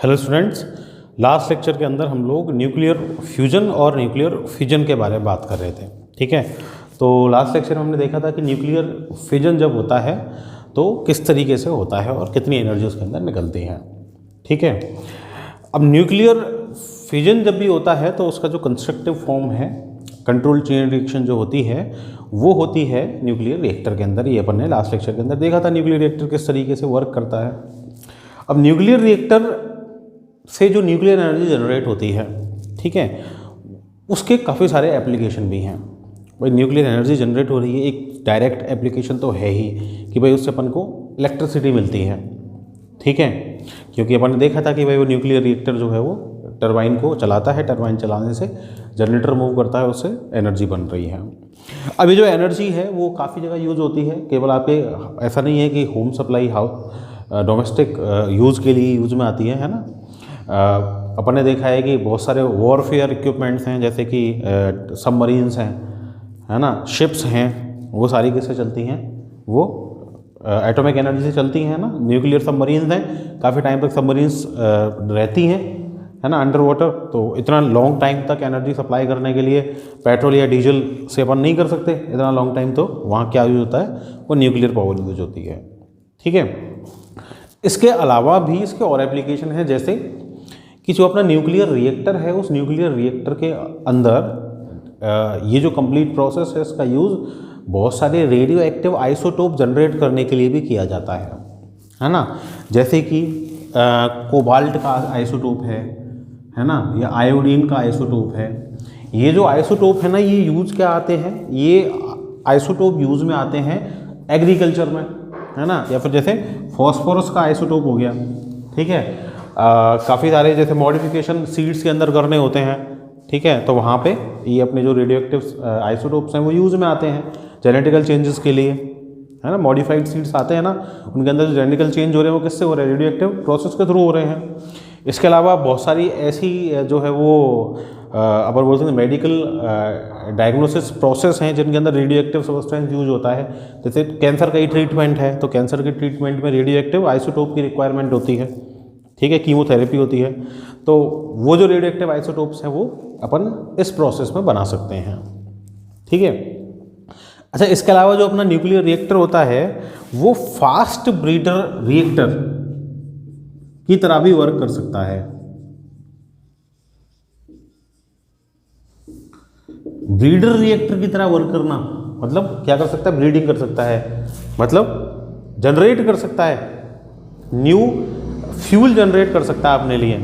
Hello students, last lecture के अंदर हम लोग न्यूक्लियर फ्यूजन और न्यूक्लियर फिजन के बारे में बात कर रहे थे। ठीक है, तो लास्ट लेक्चर में हमने देखा था कि न्यूक्लियर फिजन जब होता है तो किस तरीके से होता है और कितनी एनर्जी उसके अंदर निकलती है। ठीक है, अब न्यूक्लियर फिजन जब भी होता है तो उसका जो कंस्ट्रक्टिव फॉर्म है, कंट्रोल चेन रिएक्शन जो होती है वो होती है न्यूक्लियर रिएक्टर के अंदर। ये अपन ने लास्ट लेक्चर के अंदर देखा था न्यूक्लियर रिएक्टर किस तरीके से वर्क करता है। अब न्यूक्लियर रिएक्टर से जो न्यूक्लियर एनर्जी जनरेट होती है, ठीक है, उसके काफ़ी सारे एप्लीकेशन भी हैं। भाई न्यूक्लियर एनर्जी जनरेट हो रही है, एक डायरेक्ट एप्लीकेशन तो है ही कि भाई उससे अपन को इलेक्ट्रिसिटी मिलती है। ठीक है, क्योंकि अपन ने देखा था कि भाई वो न्यूक्लियर रिएक्टर जो है वो टरबाइन को चलाता है, टरबाइन चलाने से जनरेटर मूव करता है, उससे एनर्जी बन रही है। अब ये जो एनर्जी है वो काफ़ी जगह यूज़ होती है, केवल आपके ऐसा नहीं है कि होम सप्लाई डोमेस्टिक यूज़ के लिए यूज़ में आती है ना। अपन ने देखा है कि बहुत सारे वॉरफेयर इक्विपमेंट्स हैं, जैसे कि सबमरीन्स हैं, है ना, शिप्स हैं, वो सारी किससे चलती हैं, वो एटॉमिक एनर्जी से चलती हैं ना। न्यूक्लियर सबमरीन्स हैं, काफ़ी टाइम तक सबमरीन्स रहती हैं, है ना, अंडर वाटर। तो इतना लॉन्ग टाइम तक एनर्जी सप्लाई करने के लिए पेट्रोल या डीजल से अपन नहीं कर सकते इतना लॉन्ग टाइम, तो वहाँ क्या यूज होता है, वो न्यूक्लियर पावर यूज होती है। ठीक है, इसके अलावा भी इसके और एप्लीकेशन है, जैसे कि जो अपना न्यूक्लियर रिएक्टर है, उस न्यूक्लियर रिएक्टर के अंदर ये जो कंप्लीट प्रोसेस है, इसका यूज़ बहुत सारे रेडियो एक्टिव आइसोटोप जनरेट करने के लिए भी किया जाता है ना। जैसे कि कोबाल्ट का आइसोटोप है ना, या आयोडीन का आइसोटोप है। ये जो आइसोटोप है ना, ये यूज़ क्या आते हैं, ये आइसोटोप यूज़ में आते हैं एग्रीकल्चर में, है ना, या फिर जैसे फॉस्फोरस का आइसोटोप हो गया। ठीक है, काफ़ी सारे जैसे मॉडिफिकेशन सीड्स के अंदर करने होते हैं। ठीक है, तो वहाँ पे ये अपने जो रेडियो एक्टिव आइसोटोप्स हैं वो यूज़ में आते हैं जेनेटिकल चेंजेस के लिए, है ना। मॉडिफाइड सीड्स आते हैं ना, उनके अंदर जो जेनेटिकल चेंज हो रहे हैं वो किससे हो रहे हैं, रेडियो एक्टिव प्रोसेस के थ्रू हो रहे हैं। इसके अलावा बहुत सारी ऐसी जो है वो अपन बोलते हैं मेडिकल डायग्नोसिस प्रोसेस हैं जिनके अंदर रेडियो एक्टिव सब्सटेंस यूज होता है। जैसे कैंसर का ही ट्रीटमेंट है, तो कैंसर के ट्रीटमेंट में रेडियो एक्टिव आइसोटोप की रिक्वायरमेंट होती है। ठीक है, कीमोथेरेपी होती है, तो वो जो रेडियो एक्टिव आइसोटोप्स हैं वो अपन इस प्रोसेस में बना सकते हैं। ठीक है, अच्छा, इसके अलावा जो अपना न्यूक्लियर रिएक्टर होता है वो फास्ट ब्रीडर रिएक्टर की तरह भी वर्क कर सकता है। ब्रीडर रिएक्टर की तरह वर्क करना मतलब क्या कर सकता है, ब्रीडिंग कर सकता है, मतलब जनरेट कर सकता है, न्यू फ्यूल जनरेट कर सकता है अपने लिए।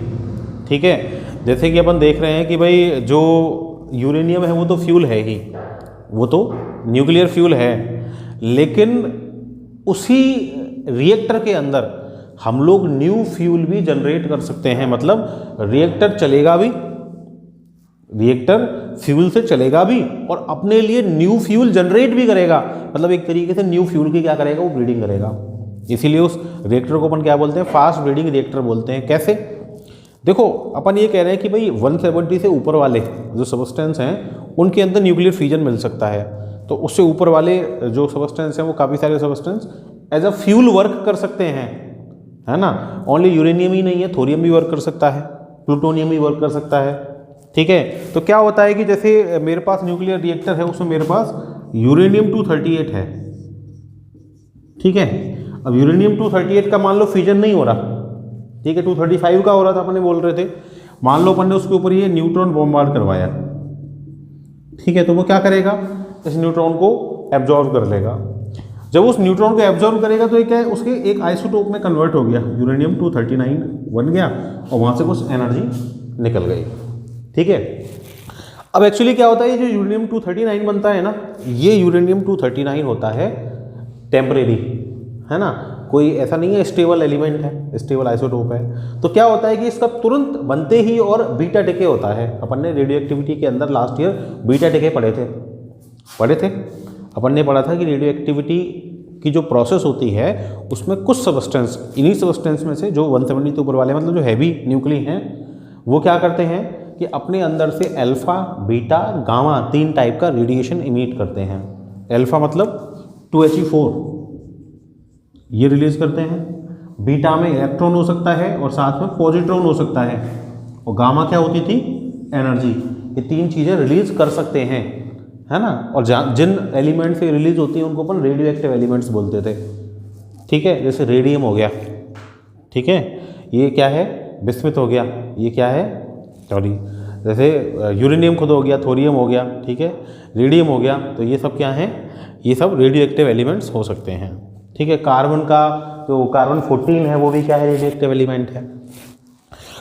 ठीक है, जैसे कि अपन देख रहे हैं कि भाई जो यूरेनियम है वो तो फ्यूल है ही, वो तो न्यूक्लियर फ्यूल है, लेकिन उसी रिएक्टर के अंदर हम लोग न्यू फ्यूल भी जनरेट कर सकते हैं। मतलब रिएक्टर चलेगा भी, रिएक्टर फ्यूल से चलेगा भी और अपने लिए न्यू फ्यूल जनरेट भी करेगा। मतलब एक तरीके से न्यू फ्यूल की क्या करेगा, वो ब्रीडिंग करेगा। इसीलिए उस रिएक्टर को अपन क्या बोलते हैं, फास्ट ब्रीडिंग रिएक्टर बोलते हैं। कैसे, देखो अपन ये कह रहे हैं कि भाई 170 से ऊपर वाले जो सबस्टेंस हैं उनके अंदर न्यूक्लियर फ्यूजन मिल सकता है, तो उससे ऊपर वाले जो सबस्टेंस हैं वो काफ़ी सारे substance as a fuel work कर सकते हैं, है ना। ओनली यूरेनियम ही नहीं है, थोरियम भी वर्क कर सकता है, प्लूटोनियम भी वर्क कर सकता है। ठीक है, तो क्या होता है कि जैसे मेरे पास न्यूक्लियर रिएक्टर है, उसमें मेरे पास यूरेनियम 238 है। ठीक है, अब यूरेनियम 238 का मान लो फ्यूजन नहीं हो रहा, ठीक है, 235 का हो रहा था, अपन ने बोल रहे थे। मान लो अपन ने उसके ऊपर ये न्यूट्रॉन बॉम्बार्ड करवाया, ठीक है, तो वो क्या करेगा, इस न्यूट्रॉन को एब्जॉर्ब कर लेगा। जब उस न्यूट्रॉन को एब्जॉर्ब करेगा तो ये क्या है, उसके एक आइसोटोप में कन्वर्ट हो गया, यूरेनियम 239 बन गया और वहाँ से कुछ एनर्जी निकल गई। ठीक है, अब एक्चुअली क्या होता है, ये जो यूरेनियम 239 बनता है ना, ये यूरेनियम 239 होता है टेम्परेरी, है ना, कोई ऐसा नहीं है स्टेबल एलिमेंट है, स्टेबल आइसोटोप है। तो क्या होता है कि इसका तुरंत बनते ही और बीटा डिके होता है। अपन ने रेडियो एक्टिविटी के अंदर लास्ट ईयर बीटा डिके पढ़े थे। अपन ने पढ़ा था कि रेडियो एक्टिविटी की जो प्रोसेस होती है उसमें कुछ सबस्टेंस, इन्हीं सबस्टेंस में से जो 170 के ऊपर वाले मतलब जो हैवी न्यूक्ली हैं, वो क्या करते हैं कि अपने अंदर से अल्फा, बीटा, गामा 3 टाइप का रेडिएशन इमिट करते हैं। अल्फा मतलब 2He4 ये रिलीज करते हैं, बीटा में इलेक्ट्रॉन हो सकता है और साथ में पॉजिट्रॉन हो सकता है, और गामा क्या होती थी, एनर्जी। ये तीन चीज़ें रिलीज कर सकते हैं, है ना। और जिन एलिमेंट से रिलीज होती हैं उनको अपन रेडियो एक्टिव एलिमेंट्स बोलते थे, ठीक है। जैसे रेडियम हो गया, ठीक है, ये क्या है, बिस्मिथ हो गया, ये क्या है, सॉरी, जैसे यूरेनियम खुद हो गया, थोरियम हो गया, ठीक है, रेडियम हो गया, तो ये सब क्या है, ये सब रेडियो एक्टिव एलिमेंट्स हो सकते हैं, ठीक है। कार्बन का जो कार्बन 14 है वो भी क्या है, रेडियो एक्टिव एलिमेंट है।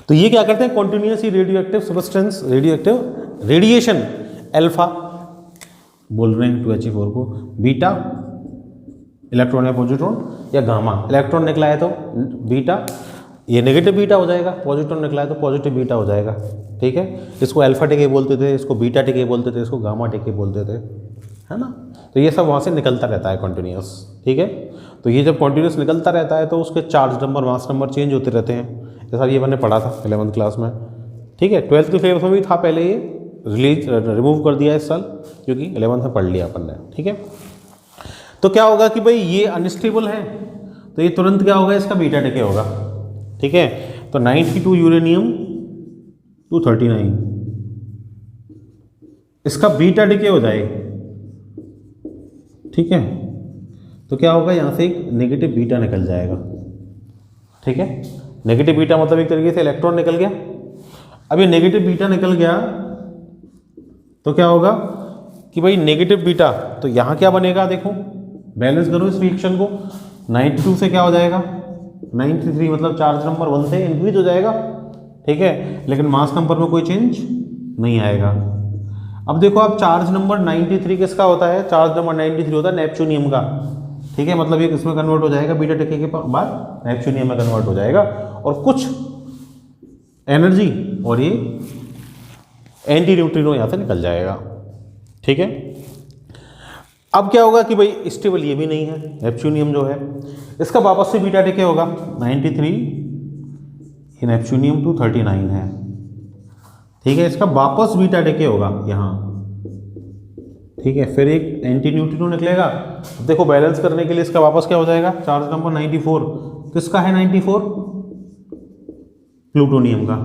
तो ये क्या करते हैं, continuous radio active substance, radio active radiation, alpha बोल रहे हैं 2He4 को, बीटा इलेक्ट्रॉन या पॉजिट्रॉन, या गामा, इलेक्ट्रॉन निकला है तो बीटा, ये नेगेटिव बीटा हो जाएगा, पॉजिट्रॉन निकला है तो पॉजिटिव बीटा हो जाएगा, ठीक है। इसको अल्फा टिके बोलते थे, इसको बीटा टिके बोलते थे, इसको गामा टिके बोलते थे, है ना। तो ये सब वहाँ से निकलता रहता है कॉन्टिन्यूस, ठीक है। तो ये जब कॉन्टिन्यूस निकलता रहता है तो उसके charge number, mass number change होते रहते हैं, जैसा ये मैंने पढ़ा था 11th क्लास में, ठीक है। 12th के सिलेबस में भी था पहले, ये रिमूव कर दिया इस साल क्योंकि 11th में पढ़ लिया अपन ने, ठीक है। तो क्या होगा कि भाई ये अनस्टेबल है, तो ये तुरंत क्या होगा, इसका बीटा डिके होगा, ठीक है। तो 92 यूरेनियम 239, इसका बीटा डिके हो जाए, ठीक है। तो क्या होगा, यहाँ से एक नेगेटिव बीटा निकल जाएगा, ठीक है। नेगेटिव बीटा मतलब एक तरीके से इलेक्ट्रॉन निकल गया। अब ये नेगेटिव बीटा निकल गया तो क्या होगा कि भाई नेगेटिव बीटा, तो यहाँ क्या बनेगा, देखो बैलेंस करो इस रिएक्शन को, 92 से क्या हो जाएगा 93, मतलब चार्ज नंबर 1 से इंक्रीज हो जाएगा, ठीक है, लेकिन मास नंबर में कोई चेंज नहीं आएगा। अब देखो आप चार्ज नंबर 93 किसका होता है, चार्ज नंबर 93 होता है नेपच्यूनियम का, ठीक है, मतलब ये किसमें कन्वर्ट हो जाएगा, बीटा टिके के बाद नेपच्यूनियम में कन्वर्ट हो जाएगा, और कुछ एनर्जी और ये एंटी न्यूट्रिनो यहाँ से निकल जाएगा, ठीक है। अब क्या होगा कि भाई स्टेबल ये भी नहीं है, नेपच्यूनियम जो है, इसका वापस से बीटा डिके होगा 93, ये नेपच्यूनियम 239 है, ठीक है, इसका वापस बीटा डिके होगा यहाँ, ठीक है, फिर एक एंटी न्यूट्रिनो निकलेगा। अब देखो बैलेंस करने के लिए इसका वापस क्या हो जाएगा, चार्ज नंबर 94, किसका है 94, प्लूटोनियम का,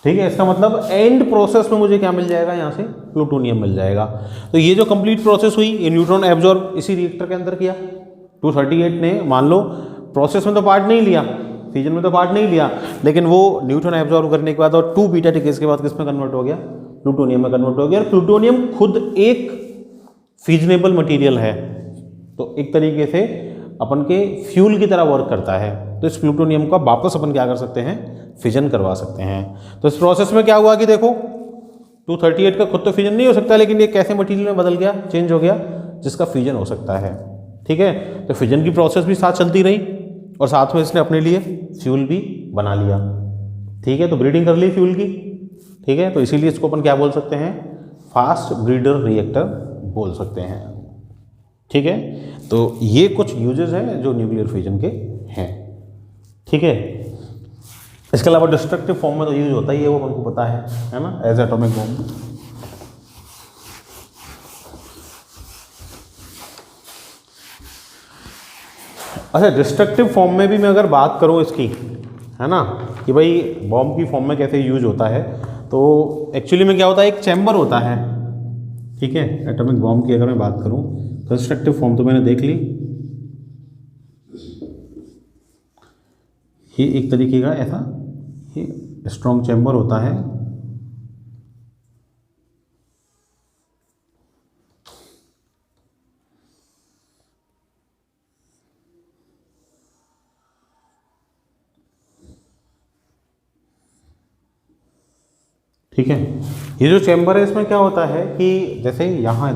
ठीक है। इसका मतलब एंड प्रोसेस में मुझे क्या मिल जाएगा, यहाँ से प्लूटोनियम मिल जाएगा। तो ये जो कंप्लीट प्रोसेस हुई, ये न्यूट्रॉन एब्जॉर्ब इसी रिएक्टर के अंदर किया, 238 ने, मान लो प्रोसेस में तो पार्ट नहीं लिया, फ्यूजन में तो पार्ट नहीं लिया, लेकिन वो न्यूट्रॉन एब्जॉर्ब करने के बाद और 2 बीटा टिकेस के बाद किस में कन्वर्ट हो गया, प्लूटोनियम में कन्वर्ट हो गया। और प्लूटोनियम खुद एक फ्यूजनेबल मटेरियल है, तो एक तरीके से अपन के फ्यूल की तरह वर्क करता है। तो इस प्लूटोनियम का वापस अपन क्या कर सकते हैं, फिजन करवा सकते हैं। तो इस प्रोसेस में क्या हुआ कि देखो 238 का खुद तो फिजन नहीं हो सकता, लेकिन ये कैसे मटेरियल में बदल गया, चेंज हो गया, जिसका फिजन हो सकता है, ठीक है। तो फिजन की प्रोसेस भी साथ चलती रही और साथ में इसने अपने लिए फ्यूल भी बना लिया, ठीक है। तो ब्रीडिंग कर ली फ्यूल की, ठीक है। तो इसीलिए इसको अपन क्या बोल सकते हैं, फास्ट ब्रीडर रिएक्टर बोल सकते हैं, ठीक है। तो ये कुछ यूजेस हैं जो न्यूक्लियर फिजन के हैं, ठीक है। इसके अलावा डिस्ट्रक्टिव फॉर्म में तो यूज होता ही है, वो हमको पता है ना, एज एटॉमिक बॉम्ब। अच्छा, डिस्ट्रक्टिव फॉर्म में भी मैं अगर बात करूं इसकी, है ना, कि भाई बॉम्ब की फॉर्म में कैसे यूज होता है, तो एक्चुअली में क्या होता है, एक चैम्बर होता है, ठीक है। एटॉमिक बॉम्ब की अगर मैं बात करूं, डिस्ट्रक्टिव फॉर्म तो मैंने देख ली, ये एक तरीके का ऐसा ये स्ट्रॉन्ग चैम्बर होता है, ठीक है। ये जो चैम्बर है इसमें क्या होता है कि जैसे यहाँ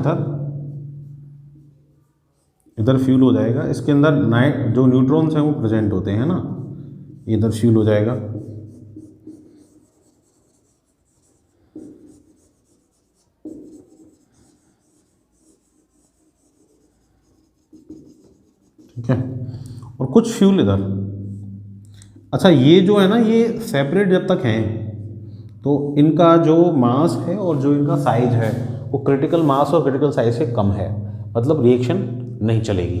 इधर फ्यूल हो जाएगा, इसके अंदर जो न्यूट्रॉन्स हैं वो प्रेजेंट होते हैं ना, इधर फ्यूल हो जाएगा, ठीक है, और कुछ फ्यूल इधर। अच्छा, ये जो है ना, ये सेपरेट जब तक हैं तो इनका जो मास है और जो इनका साइज है वो क्रिटिकल मास और क्रिटिकल साइज से कम है, मतलब रिएक्शन नहीं चलेगी,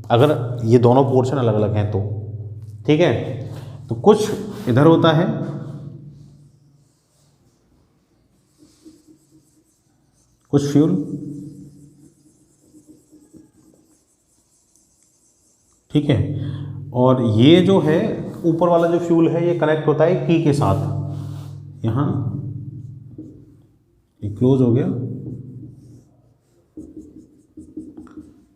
अगर ये दोनों पोर्शन अलग अलग हैं तो, ठीक है। तो कुछ इधर होता है, कुछ फ्यूल, ठीक है। और ये जो है ऊपर वाला जो फ्यूल है ये कनेक्ट होता है की के साथ, यहाँ ये क्लोज हो गया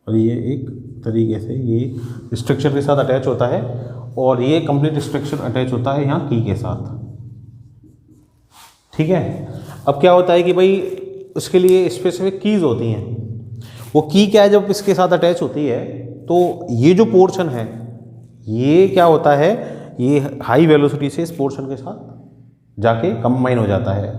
और ये एक तरीके से ये स्ट्रक्चर के साथ अटैच होता है और ये कंप्लीट स्ट्रक्चर अटैच होता है यहाँ की के साथ, ठीक है। अब क्या होता है कि भाई उसके लिए स्पेसिफिक कीज़ होती हैं, वो की क्या है, जब इसके साथ अटैच होती है तो ये जो पोर्शन है ये क्या होता है, ये हाई वेलोसिटी से इस पोर्शन के साथ जाके कंबाइन हो जाता है।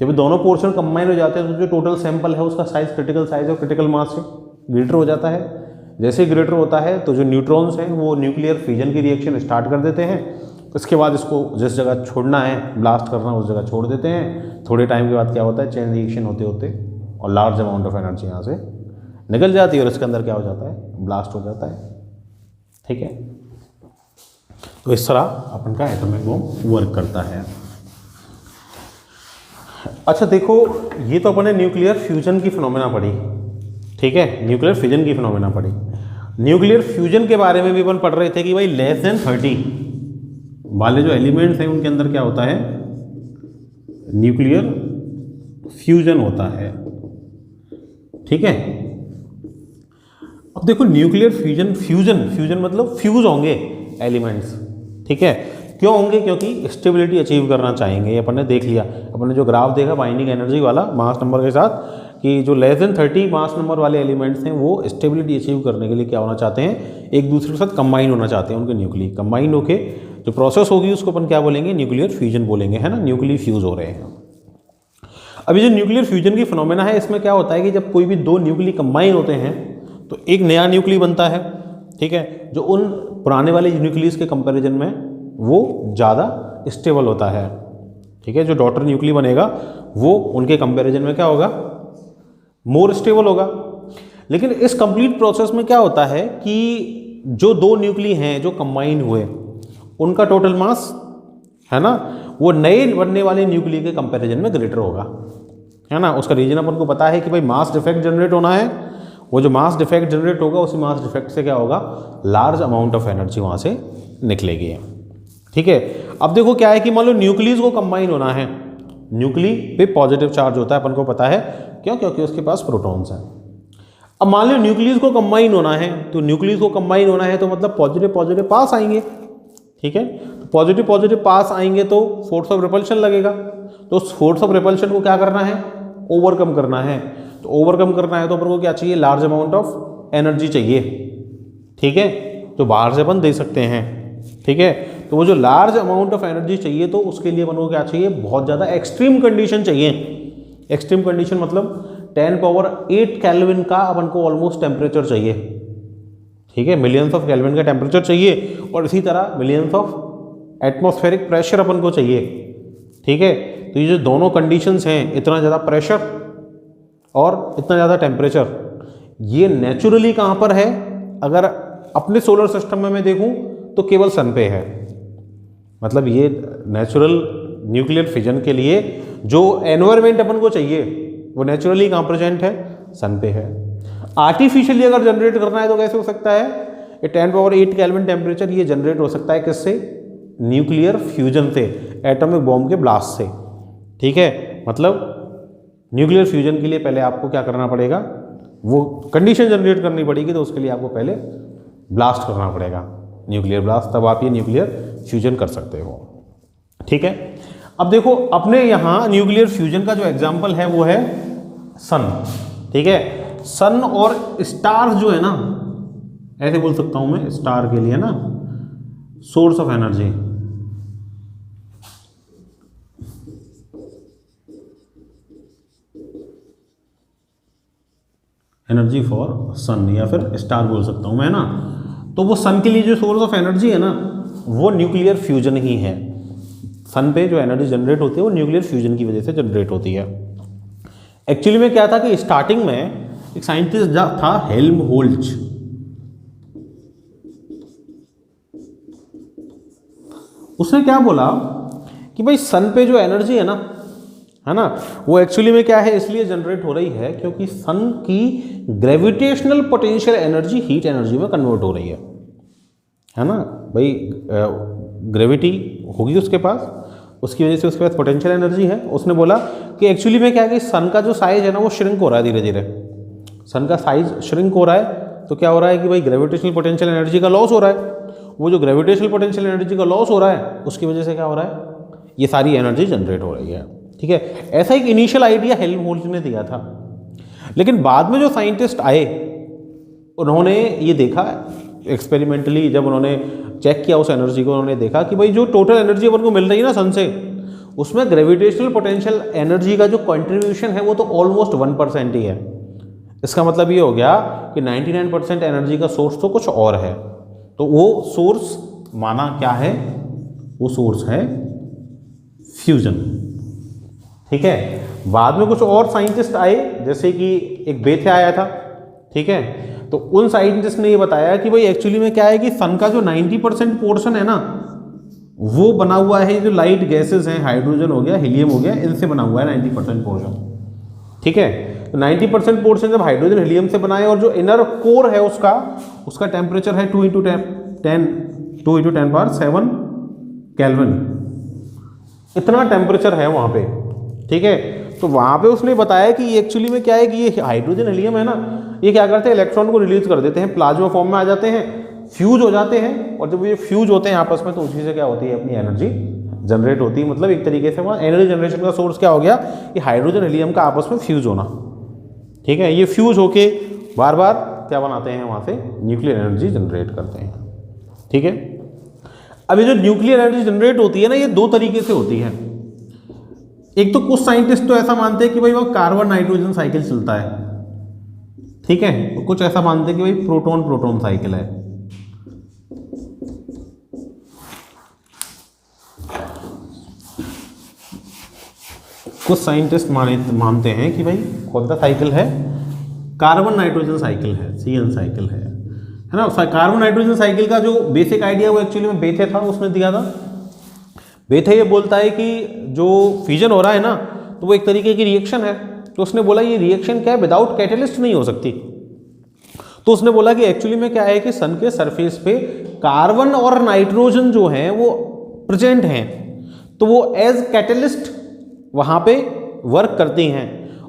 जब दोनों पोर्शन कंबाइन हो जाते हैं तो जो टोटल सैंपल है उसका साइज, क्रिटिकल साइज और क्रिटिकल मास से ग्रेटर हो जाता है। जैसे ही ग्रेटर होता है तो जो न्यूट्रॉन्स हैं वो न्यूक्लियर फिजन की रिएक्शन स्टार्ट कर देते हैं। उसके बाद इसको जिस जगह छोड़ना है, ब्लास्ट करना, उस जगह छोड़ देते हैं। थोड़े टाइम के बाद क्या होता है, चेन रिएक्शन होते होते और लार्ज अमाउंट ऑफ एनर्जी यहाँ से निकल जाती है और इसके अंदर क्या हो जाता है, ब्लास्ट हो जाता है, ठीक है। तो इस तरह अपन का एटॉमिक बॉम्ब वर्क करता है। अच्छा देखो, ये तो अपने न्यूक्लियर फ्यूजन की फिनोमेना पढ़ी, ठीक है, न्यूक्लियर फिजन की फिनोमेना पढ़ी। न्यूक्लियर फ्यूजन के बारे में भी अपन पढ़ रहे थे कि भाई लेस देन 30 वाले जो एलिमेंट्स हैं उनके अंदर क्या होता है, न्यूक्लियर फ्यूजन होता है, ठीक है। अब देखो न्यूक्लियर फ्यूजन मतलब फ्यूज होंगे एलिमेंट्स, ठीक है। क्यों होंगे, क्योंकि स्टेबिलिटी अचीव करना चाहेंगे। ये अपन ने देख लिया, अपन ने जो ग्राफ देखा बाइंडिंग एनर्जी वाला मास नंबर के साथ, कि जो लेस देन 30 मास नंबर वाले एलिमेंट्स हैं वो स्टेबिलिटी अचीव करने के लिए क्या होना चाहते हैं, एक दूसरे के साथ कंबाइन होना चाहते हैं। उनके न्यूक्ली कंबाइन होके जो प्रोसेस होगी उसको अपन क्या बोलेंगे, न्यूक्लियर फ्यूजन बोलेंगे, है ना, न्यूक्ली फ्यूज हो रहे हैं। अभी जो न्यूक्लियर फ्यूजन की फिनोमेना है, इसमें क्या होता है कि जब कोई भी दो न्यूक्ली कंबाइन होते हैं तो एक नया न्यूक्ली बनता है, ठीक है, जो उन पुराने वाले न्यूक्लियस के कंपैरिजन में वो ज़्यादा स्टेबल होता है, ठीक है। जो डॉटर न्यूक्ली बनेगा वो उनके कंपैरिजन में क्या होगा, मोर स्टेबल होगा। लेकिन इस कंप्लीट प्रोसेस में क्या होता है कि जो दो न्यूक्ली हैं जो कंबाइन हुए, उनका टोटल मास है ना, वो नए बनने वाले न्यूक्ली के कंपैरिजन में ग्रेटर होगा, है ना। उसका रीजन अपन को पता है कि भाई मास डिफेक्ट जनरेट होना है। वो जो मास डिफेक्ट जनरेट होगा उसी मास डिफेक्ट से क्या होगा, लार्ज अमाउंट ऑफ एनर्जी वहाँ से निकलेगी, ठीक है। अब देखो क्या है कि मान लो न्यूक्लियस को कंबाइन होना है, न्यूक्ली पे पॉजिटिव चार्ज होता है, अपन को पता है, क्यों, क्योंकि उसके पास प्रोटॉन्स हैं। अब मान लो न्यूक्लियस को कंबाइन होना है, तो न्यूक्लियस को कंबाइन होना है तो मतलब पॉजिटिव पॉजिटिव पास आएंगे, ठीक है। तो पॉजिटिव पॉजिटिव पास आएंगे तो फोर्स ऑफ रिपल्शन लगेगा। तो उस फोर्स ऑफ रिपल्शन को क्या करना है, ओवरकम करना है। तो ओवरकम करना है तो अपन को क्या चाहिए, लार्ज अमाउंट ऑफ एनर्जी चाहिए, ठीक है, जो बाहर से अपन दे सकते हैं, ठीक है। तो वो जो लार्ज अमाउंट ऑफ एनर्जी चाहिए तो उसके लिए अपन को क्या चाहिए, बहुत ज़्यादा एक्सट्रीम कंडीशन चाहिए। एक्सट्रीम कंडीशन मतलब 10⁸ केल्विन का अपन को ऑलमोस्ट टेम्परेचर चाहिए, ठीक है, मिलियंस ऑफ केल्विन का टेम्परेचर चाहिए। और इसी तरह मिलियंस ऑफ एटमॉस्फेरिक प्रेशर अपन को चाहिए, ठीक है। तो ये जो दोनों कंडीशंस हैं, इतना ज़्यादा प्रेशर और इतना ज़्यादा टेम्परेचर, ये नेचुरली कहाँ पर है, अगर अपने सोलर सिस्टम में मैं देखूँ तो केवल सन पे है। मतलब ये नेचुरल न्यूक्लियर फिजन के लिए जो एनवायरनमेंट अपन को चाहिए वो नेचुरली कहाँ प्रेजेंट है, सन पे है। आर्टिफिशियली अगर जनरेट करना है तो कैसे हो सकता है, ये 10⁸ केल्विन टेम्परेचर ये जनरेट हो सकता है किससे, न्यूक्लियर फ्यूजन से, एटॉमिक बॉम्ब के ब्लास्ट से, ठीक है। मतलब न्यूक्लियर फ्यूजन के लिए पहले आपको क्या करना पड़ेगा, वो कंडीशन जनरेट करनी पड़ेगी, तो उसके लिए आपको पहले ब्लास्ट करना पड़ेगा, न्यूक्लियर ब्लास्ट, तब आप ये न्यूक्लियर फ्यूजन कर सकते हो, ठीक है। अब देखो अपने यहाँ न्यूक्लियर फ्यूजन का जो एग्जाम्पल है वो है सन, ठीक है। सन और स्टार जो है ना, ऐसे बोल सकता हूँ मैं, स्टार के लिए ना source of energy, energy for sun, या फिर स्टार बोल सकता हूँ मैं ना। तो वो सन के लिए जो सोर्स ऑफ एनर्जी है ना वो न्यूक्लियर फ्यूजन ही है। सन पे जो एनर्जी जनरेट होती है वो न्यूक्लियर फ्यूजन की वजह से जनरेट होती है। एक्चुअली में क्या था कि स्टार्टिंग में एक साइंटिस्ट था हेल्महोल्ट्ज, उसने क्या बोला कि भाई सन पे जो एनर्जी है ना, वो एक्चुअली में क्या है, इसलिए जनरेट हो रही है क्योंकि सन की gravitational potential energy heat energy में कन्वर्ट हो रही है ना भाई। ग्रेविटी होगी उसके पास, उसकी वजह से उसके पास पोटेंशियल एनर्जी है। उसने बोला कि एक्चुअली में क्या है कि सन का जो साइज है ना वो श्रिंक हो रहा है धीरे धीरे, सन का साइज श्रिंक हो रहा है। तो क्या हो रहा है कि भाई ग्रेविटेशनल पोटेंशियल एनर्जी का लॉस हो रहा है। वो जो ग्रेविटेशनल पोटेंशियल एनर्जी का लॉस हो रहा है उसकी वजह से क्या हो रहा है, ये सारी एनर्जी जनरेट हो रही है। ठीक है, ऐसा एक इनिशियल आइडिया हेल्महोल्ट्ज ने दिया था, लेकिन बाद में जो साइंटिस्ट आए उन्होंने ये देखा एक्सपेरिमेंटली, जब उन्होंने चेक किया उस एनर्जी को, उन्होंने देखा कि भाई जो टोटल एनर्जी अपन को मिल रही है ना सन से, उसमें ग्रेविटेशनल पोटेंशियल एनर्जी का जो कंट्रीब्यूशन है वो तो ऑलमोस्ट 1% ही है। इसका मतलब ये हो गया कि 99% एनर्जी का सोर्स तो कुछ और है। तो वो सोर्स माना क्या है, वो सोर्स है फ्यूजन। ठीक है, बाद में कुछ और साइंटिस्ट आए, जैसे कि एक बेथे आया था। ठीक है, तो उन साइंटिस्ट ने ये बताया कि भाई एक्चुअली में क्या है कि सन का जो 90% पोर्शन है ना, वो बना हुआ है जो लाइट गैसेस हैं, हाइड्रोजन हो गया, हीलियम हो गया, इनसे बना हुआ है 90% पोर्शन। ठीक है, तो 90% पोर्शन जब हाइड्रोजन हीलियम से बना है और जो इनर कोर है उसका टेम्परेचर है 2 × 10⁻7 केल्विन, इतना टेम्परेचर है वहाँ पे। ठीक है, तो वहाँ पे उसने बताया कि एक्चुअली में क्या है कि ये हाइड्रोजन हीलियम है ना, ये क्या करते हैं, इलेक्ट्रॉन को रिलीज कर देते हैं, प्लाज्मा फॉर्म में आ जाते हैं, फ्यूज हो जाते हैं, और जब ये फ्यूज होते हैं आपस में तो उसी से क्या होती है, अपनी एनर्जी जनरेट होती है। मतलब एक तरीके से वहाँ एनर्जी जनरेशन का सोर्स क्या हो गया, ये हाइड्रोजन हीलियम का आपस में फ्यूज होना। ठीक है, ये फ्यूज होके बार बार क्या बनाते हैं, वहाँ से न्यूक्लियर एनर्जी जनरेट करते हैं। ठीक है, अब ये जो न्यूक्लियर एनर्जी जनरेट होती है ना, ये 2 तरीके से होती है। एक तो कुछ साइंटिस्ट तो ऐसा मानते हैं कि भाई वो कार्बन नाइट्रोजन साइकिल चलता है। ठीक है, तो कुछ ऐसा मानते हैं कि भाई प्रोटॉन प्रोटॉन साइकिल है। कुछ साइंटिस्ट मानते हैं कि भाई कौन सा साइकिल है, कार्बन नाइट्रोजन साइकिल है, CN साइकिल है ना। कार्बन नाइट्रोजन साइकिल का जो बेसिक आइडिया वो एक्चुअली में बेथे था, उसने दिया था। बेथे ये बोलता है कि जो फ्यूजन हो रहा है ना, तो वो एक तरीके की रिएक्शन है। तो उसने बोला ये रिएक्शन क्या है, विदाउट कैटलिस्ट नहीं हो सकती। तो उसने बोला कि एक्चुअली में क्या है कि सन के सरफेस पे कार्बन और नाइट्रोजन जो हैं वो प्रेजेंट हैं, तो वो एज कैटलिस्ट वहाँ पे वर्क करती हैं,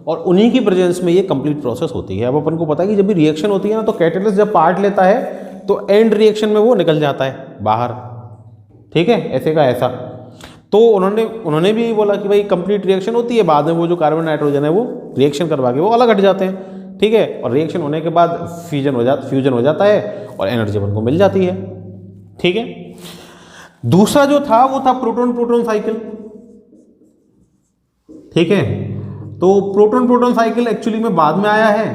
और उन्हीं की प्रेजेंस में ये कंप्लीट प्रोसेस होती है। अब अपन को पता है कि जब भी रिएक्शन होती है ना, तो कैटलिस्ट जब पार्ट लेता है तो एंड रिएक्शन में वो निकल जाता है बाहर। ठीक है, ऐसे का ऐसा। तो उन्होंने भी बोला कि भाई कंप्लीट रिएक्शन होती है, बाद में वो जो कार्बन नाइट्रोजन है वो रिएक्शन करवा के वो अलग हट जाते हैं। ठीक है, और रिएक्शन होने के बाद फ्यूजन हो जाता है और एनर्जी अपन को मिल जाती है। ठीक है, दूसरा जो था वो था प्रोटॉन प्रोटॉन साइकिल। ठीक है, तो प्रोटॉन प्रोटॉन साइकिल एक्चुअली में बाद में आया है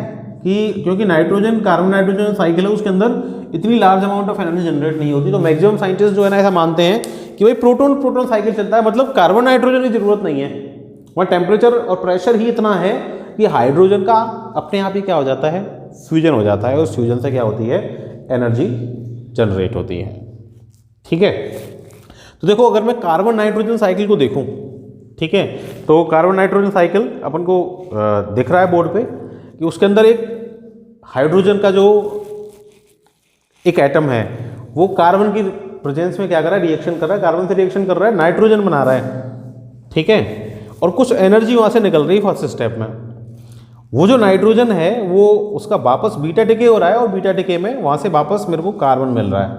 कि क्योंकि नाइट्रोजन कार्बन नाइट्रोजन साइकिल है, उसके अंदर इतनी large amount of energy generate नहीं होती। तो मैक्सिमम साइंटिस्ट जो है ना ऐसा मानते हैं कि भाई प्रोटॉन प्रोटॉन साइकिल चलता है, मतलब कार्बन नाइट्रोजन की जरूरत नहीं है, वहाँ टेम्परेचर और प्रेशर ही इतना है कि हाइड्रोजन का अपने आप ही क्या हो जाता है, फ्यूजन हो जाता है, और उस फ्यूजन से क्या होती है, एनर्जी जनरेट होती है। ठीक है, तो देखो अगर मैं कार्बन नाइट्रोजन साइकिल को देखूं, ठीक है, तो कार्बन नाइट्रोजन साइकिल अपन को दिख रहा है बोर्ड पे कि उसके अंदर एक हाइड्रोजन का जो एक एटम है वो कार्बन की प्रेजेंस में क्या कर रहा है, रिएक्शन कर रहा है, कार्बन से रिएक्शन कर रहा है, नाइट्रोजन बना रहा है। ठीक है, और कुछ एनर्जी वहाँ से निकल रही है फर्स्ट स्टेप में। वो जो नाइट्रोजन है वो उसका वापस बीटा डिके हो रहा है, और बीटा डिके में वहाँ से वापस मेरे को कार्बन मिल रहा है।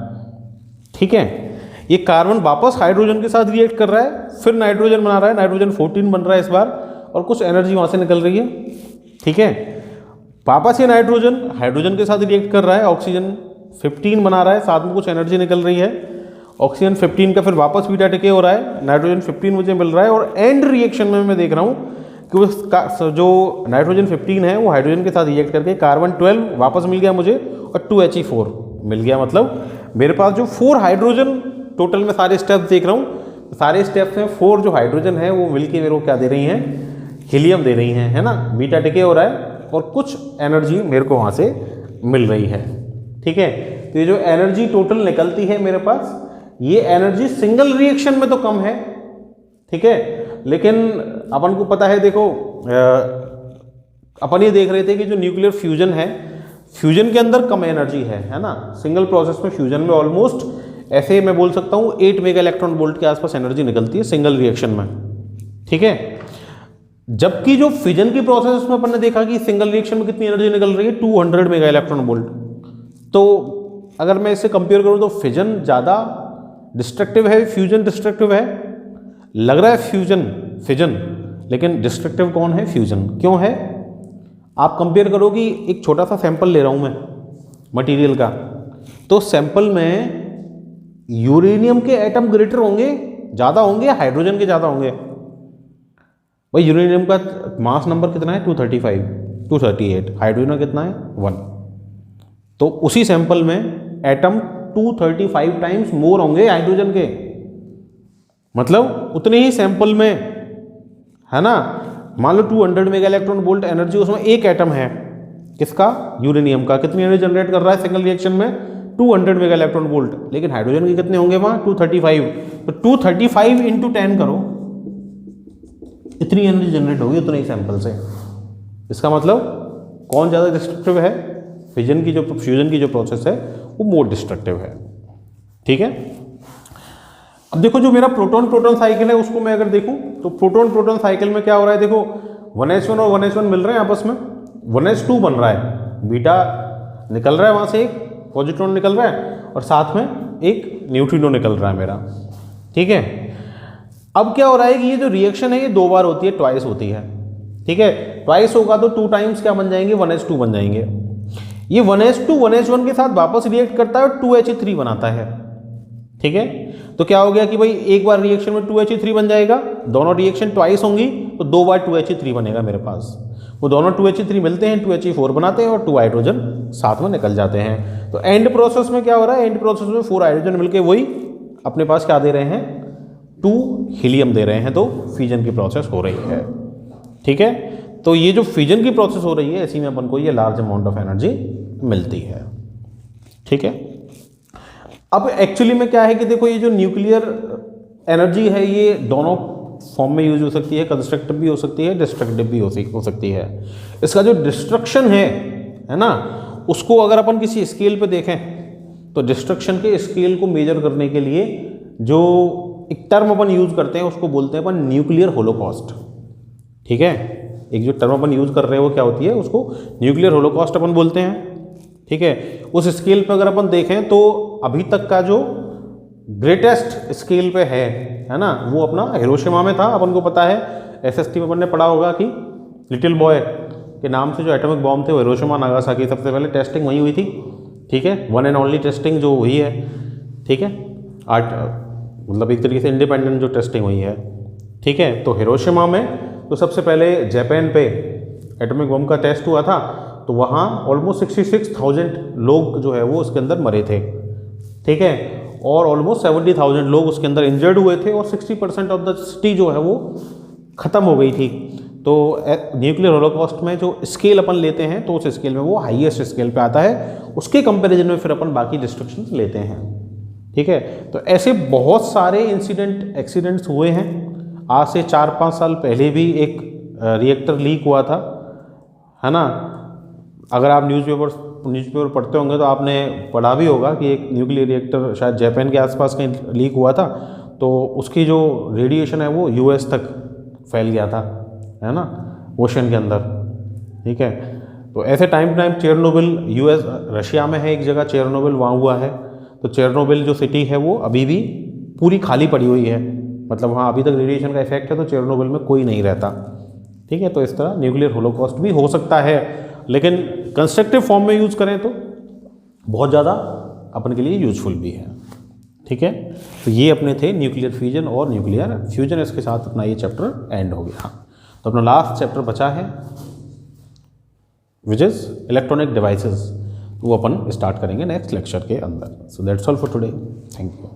ठीक है, ये कार्बन वापस हाइड्रोजन के साथ रिएक्ट कर रहा है, फिर नाइट्रोजन बना रहा है, नाइट्रोजन 14 बन रहा है इस बार, और कुछ एनर्जी वहाँ से निकल रही है। ठीक है, वापस ये नाइट्रोजन हाइड्रोजन के साथ रिएक्ट कर रहा है, ऑक्सीजन 15 बना रहा है, साथ में कुछ एनर्जी निकल रही है, ऑक्सीजन 15 का फिर वापस बीटा डिके हो रहा है, नाइट्रोजन 15 मुझे मिल रहा है, और एंड रिएक्शन में मैं देख रहा हूँ कि उसका जो नाइट्रोजन 15 है वो हाइड्रोजन के साथ रिएक्ट करके कार्बन 12 वापस मिल गया मुझे, और 2He4 मिल गया। मतलब मेरे पास जो 4 हाइड्रोजन टोटल में सारे स्टेप्स देख रहा हूँ, सारे स्टेप्स में 4 जो हाइड्रोजन है वो मिलके मेरे को क्या दे रही हैं, हीलियम दे रही हैं, है ना। बीटा डिके हो रहा है और कुछ एनर्जी मेरे को वहाँ से मिल रही है। ठीक है, तो ये जो एनर्जी टोटल निकलती है मेरे पास, ये एनर्जी सिंगल रिएक्शन में तो कम है, ठीक है, लेकिन अपन को पता है, देखो अपन ये देख रहे थे कि जो न्यूक्लियर फ्यूजन है, फ्यूजन के अंदर कम एनर्जी है ना। सिंगल प्रोसेस में, फ्यूजन में ऑलमोस्ट ऐसे मैं बोल सकता हूँ 8 मेगा इलेक्ट्रॉन वोल्ट के आसपास एनर्जी निकलती है सिंगल रिएक्शन में, ठीक है। जबकि जो फिजन की प्रोसेस में अपन ने देखा कि सिंगल रिएक्शन में कितनी एनर्जी निकल रही है, 200 मेगा इलेक्ट्रॉन वोल्ट। तो अगर मैं इससे कंपेयर करूँ तो फिजन ज़्यादा डिस्ट्रक्टिव है, फ्यूजन डिस्ट्रक्टिव है। लग रहा है फिजन, लेकिन डिस्ट्रक्टिव कौन है? फ्यूजन। क्यों है? आप कंपेयर करो कि एक छोटा सा सैंपल ले रहा हूँ मैं मटेरियल का, तो सैंपल में यूरेनियम के एटम ग्रेटर होंगे, ज़्यादा होंगे, हाइड्रोजन के ज़्यादा होंगे? भाई यूरेनियम का मास नंबर कितना है? 235, 238। हाइड्रोजन कितना है? 1। तो उसी सैंपल में एटम 235 टाइम्स मोर होंगे हाइड्रोजन के, मतलब उतने ही सैंपल में, है ना। मान लो 200 मेगा इलेक्ट्रॉन वोल्ट एनर्जी, उसमें एक एटम है किसका? यूरेनियम का। कितनी एनर्जी जनरेट कर रहा है सिंगल रिएक्शन में? 200 मेगा इलेक्ट्रॉन वोल्ट। लेकिन हाइड्रोजन के कितने होंगे वहाँ? 235। तो 235 इंटू 10 करो, इतनी एनर्जी जनरेट होगी उतने ही सैंपल से। इसका मतलब कौन ज़्यादा डिस्ट्रक्टिव है? फ्यूजन की जो प्रोसेस है वो मोर डिस्ट्रक्टिव है, ठीक है। अब देखो जो मेरा प्रोटॉन साइकिल है उसको मैं अगर देखूं तो प्रोटॉन साइकिल में क्या हो रहा है? देखो 1s1 और 1s1 मिल रहे हैं आपस में, 1s2 बन रहा है, बीटा निकल रहा है वहाँ से, एक पॉजिट्रॉन निकल रहा है और साथ में एक न्यूट्रिनो निकल रहा है मेरा, ठीक है। अब क्या हो रहा है कि ये जो रिएक्शन है ये 2 बार होती है, ट्वाइस होती है, ठीक है। ट्वाइस होगा तो 2 टाइम्स क्या बन जाएंगे? 1s2 बन जाएंगे। ये 1s2 1s1 के साथ वापस रिएक्ट करता है और 2He3 बनाता है, ठीक है। तो क्या हो गया कि भाई एक बार रिएक्शन में 2He3 बन जाएगा, दोनों रिएक्शन ट्वाइस होंगी तो 2 बार 2He3 बनेगा मेरे पास। वो दोनों 2He3 मिलते हैं, 2He4 बनाते हैं और 2 हाइड्रोजन साथ में निकल जाते हैं। तो एंड प्रोसेस में क्या हो रहा है? एंड प्रोसेस में 4 हाइड्रोजन मिलके वही अपने पास क्या दे रहे हैं? 2 हीलियम दे रहे हैं। तो फ्यूजन की प्रोसेस हो रही है, ठीक है। तो ये जो फ्यूजन की प्रोसेस हो रही है, इसी में अपन को ये लार्ज अमाउंट ऑफ एनर्जी मिलती है, ठीक है। अब एक्चुअली में क्या है कि देखो ये जो न्यूक्लियर एनर्जी है ये दोनों फॉर्म में यूज हो सकती है, कंस्ट्रक्टिव भी हो सकती है, डिस्ट्रक्टिव भी हो सकती है। इसका जो डिस्ट्रक्शन है ना, उसको अगर अपन किसी स्केल पे देखें तो डिस्ट्रक्शन के स्केल को मेजर करने के लिए जो एक टर्म अपन यूज करते हैं उसको बोलते हैं अपन न्यूक्लियर होलोकॉस्ट, ठीक है। एक जो टर्म अपन यूज कर रहे हैं वो क्या होती है? उसको न्यूक्लियर होलोकॉस्ट अपन बोलते हैं, ठीक है। उस स्केल पे अगर अपन देखें तो अभी तक का जो ग्रेटेस्ट स्केल पे है ना, वो अपना हिरोशिमा में था। अपन को पता है, SST में अपन ने पढ़ा होगा कि लिटिल बॉय के नाम से जो एटॉमिक बॉम्ब थे वो हिरोशिमा नागासाकी, सबसे पहले टेस्टिंग वहीं हुई थी, ठीक है। वन एंड ओनली टेस्टिंग जो हुई है, ठीक है। मतलब एक तरीके से इंडिपेंडेंट जो टेस्टिंग हुई है, ठीक है। तो हिरोशिमा में तो सबसे पहले जापान पे एटॉमिक बम का टेस्ट हुआ था, तो वहाँ ऑलमोस्ट 66,000 लोग जो है वो उसके अंदर मरे थे, ठीक है। और ऑलमोस्ट 70,000 लोग उसके अंदर इंजर्ड हुए थे और 60% ऑफ द सिटी जो है वो ख़त्म हो गई थी। तो न्यूक्लियर होलोकॉस्ट में जो स्केल अपन लेते हैं तो उस स्केल में वो हाईएस्ट स्केल पे आता है, उसके कंपैरिजन में फिर अपन बाकी डिस्ट्रक्शंस लेते हैं, ठीक है। तो ऐसे बहुत सारे एक्सीडेंट्स हुए हैं। आज से 4-5 साल पहले भी एक रिएक्टर लीक हुआ था, है ना। अगर आप न्यूज़पेपर पढ़ते होंगे तो आपने पढ़ा भी होगा कि एक न्यूक्लियर रिएक्टर शायद जापान के आसपास कहीं लीक हुआ था, तो उसकी जो रेडिएशन है वो US तक फैल गया था, है ना, ओशन के अंदर, ठीक है। तो ऐसे time to time Chernobyl Russia में है एक जगह, चेरनोबिल वहाँ हुआ है। तो चेरनोबिल जो सिटी है वो अभी भी पूरी खाली पड़ी हुई है, मतलब वहाँ अभी तक रेडिएशन का इफेक्ट है, तो चेरनोबिल में कोई नहीं रहता, ठीक है। तो इस तरह न्यूक्लियर होलोकॉस्ट भी हो सकता है, लेकिन कंस्ट्रक्टिव फॉर्म में यूज़ करें तो बहुत ज़्यादा अपन के लिए यूजफुल भी है, ठीक है। तो ये अपने थे न्यूक्लियर फ्यूजन और न्यूक्लियर फ्यूजन। इसके साथ अपना ये चैप्टर एंड हो गया। तो अपना लास्ट चैप्टर बचा है विच इज़ इलेक्ट्रॉनिक डिवाइसेस, वो अपन स्टार्ट करेंगे नेक्स्ट लेक्चर के अंदर। So that's all for today, thank you.